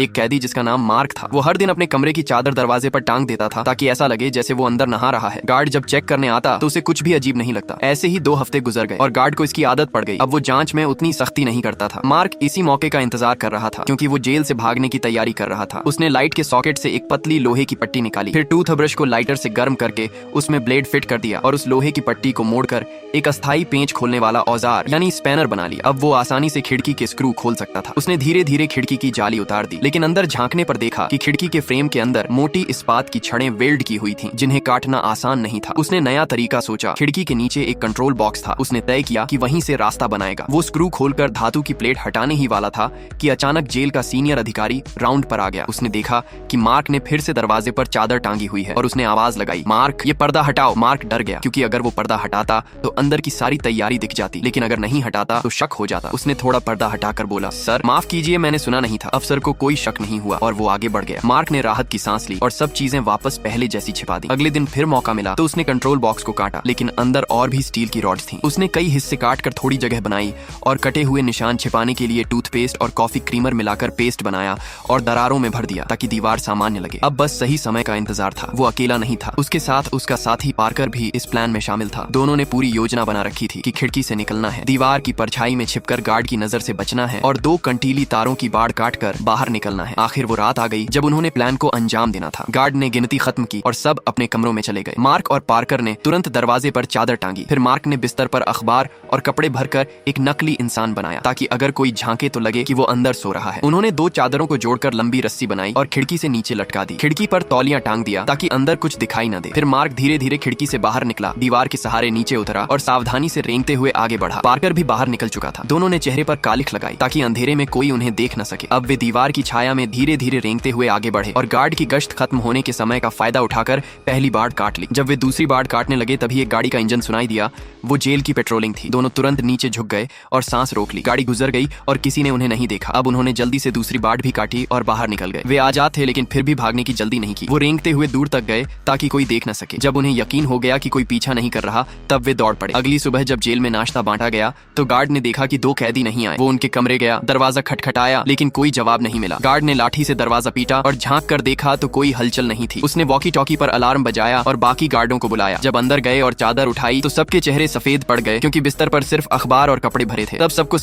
एक कैदी जिसका नाम मार्क था। वो हर दिन अपने कमरे की चादर दरवाजे पर टांग देता था ताकि ऐसा लगे जैसे वो अंदर नहा रहा है। गार्ड जब चेक करने आता तो उसे कुछ भी अजीब नहीं लगता। ऐसे ही 2 हफ्ते गुजर गए और गार्ड को इसकी आदत पड़ गई। अब वो जांच में उतनी सख्ती नहीं करता था। मार्क इसी मौके का इंतजार कर रहा था क्योंकि वो जेल से भागने की तैयारी कर रहा था। उसने लाइट के सॉकेट से एक पतली लोहे की पट्टी निकाली, फिर टूथ ब्रश को लाइटर से गर्म करके उसमें ब्लेड फिट कर दिया और उस लोहे की पट्टी को मोड़कर एक अस्थायी पेंच खोलने वाला औजार यानी स्पैनर बना लिया। अब वो आसानी से खिड़की के स्क्रू खोल सकता था। उसने धीरे धीरे खिड़की की जाली उतार दी, लेकिन अंदर झांकने पर देखा कि खिड़की के फ्रेम के अंदर मोटी इस्पात की छड़ें वेल्ड की हुई थीं, जिन्हें काटना आसान नहीं था। उसने नया तरीका सोचा। खिड़की के नीचे एक कंट्रोल बॉक्स था। उसने तय किया कि वहीं से रास्ता बनाएगा। वो स्क्रू खोलकर धातु की प्लेट हटाने ही वाला था कि अचानक जेल का सीनियर अधिकारी राउंड पर आ गया। उसने देखा कि मार्क ने फिर से दरवाजे पर चादर टांगी हुई है और उसने आवाज लगाई, मार्क ये पर्दा हटाओ। मार्क डर गया क्योंकि अगर वो पर्दा हटाता तो अंदर की सारी तैयारी दिख जाती, लेकिन अगर नहीं हटाता तो शक हो जाता। उसने थोड़ा पर्दा हटाकर बोला, सर माफ कीजिए, मैंने सुना नहीं था। अफसर को कोई शक नहीं हुआ और वो आगे बढ़ गया। मार्क ने राहत की सांस ली और सब चीजें वापस पहले जैसी छिपा दी। अगले दिन फिर मौका मिला तो उसने कंट्रोल बॉक्स को काटा, लेकिन अंदर और भी स्टील की रॉड्स थीं। उसने कई हिस्से काटकर थोड़ी जगह बनाई और कटे हुए निशान छिपाने के लिए टूथपेस्ट और कॉफी क्रीमर मिलाकर पेस्ट बनाया और दरारों में भर दिया ताकि दीवार सामान्य लगे। अब बस सही समय का इंतजार था। वो अकेला नहीं था, उसके साथ उसका साथी पार्कर भी इस प्लान में शामिल था। दोनों ने पूरी योजना बना रखी थी कि खिड़की से निकलना है, दीवार की परछाई में छिपकर गार्ड की नजर से बचना है और 2 कंटीली तारों की बाड़ काटकर बाहर निकलना है। आखिर वो रात आ गई जब उन्होंने प्लान को अंजाम देना था। गार्ड ने गिनती खत्म की और सब अपने कमरों में चले गए। मार्क और पार्कर ने तुरंत दरवाजे पर चादर टांगी। फिर मार्क ने बिस्तर पर अखबार और कपड़े भरकर एक नकली इंसान बनाया ताकि अगर कोई झांके तो लगे कि वो अंदर सो रहा है। उन्होंने 2 चादरों को जोड़कर लंबी रस्सी बनाई और खिड़की से नीचे लटका दी। खिड़की पर तौलिया टांग दिया ताकि अंदर कुछ दिखाई न दे। फिर मार्क धीरे धीरे खिड़की से बाहर निकला, दीवार के सहारे नीचे उतरा और सावधानी से रेंगते हुए आगे बढ़ा। पार्कर भी बाहर निकल चुका था। दोनों ने चेहरे पर कालिख लगाई ताकि अंधेरे में कोई उन्हें देख न सके। अब वे दीवार की छाया में धीरे धीरे रेंगते हुए आगे बढ़े और गार्ड की गश्त खत्म होने के समय का फायदा उठाकर पहली बाड़ काट ली। जब वे दूसरी बाड़ काटने लगे तभी एक गाड़ी का इंजन सुनाई दिया। वो जेल की पेट्रोलिंग थी। दोनों तुरंत नीचे झुक गए और सांस रोक ली। गाड़ी गुजर गई और किसी ने उन्हें नहीं देखा। अब उन्होंने जल्दी से दूसरी बाड़ भी काटी और बाहर निकल गए। वे आजाद थे लेकिन फिर भी भागने की जल्दी नहीं की। वो रेंगते हुए दूर तक गए ताकि कोई देख न सके। जब उन्हें यकीन हो गया कि कोई पीछा नहीं कर रहा तब वे दौड़ पड़े। अगली सुबह जब जेल में नाश्ता बांटा गया तो गार्ड ने देखा कि 2 कैदी नहीं आए। वो उनके कमरे गया, दरवाजा खटखटाया लेकिन कोई जवाब नहीं मिला। गार्ड ने लाठी से दरवाजा पीटा और झांक कर देखा तो कोई हलचल नहीं थी। उसने वॉकी टॉकी पर अलार्म बजाया और बाकी गार्डों को बुलाया। जब अंदर गए और चादर उठाई तो सबके चेहरे सफेद पड़ गए क्योंकि बिस्तर पर सिर्फ अखबार और कपड़े भरे थे। तब सबको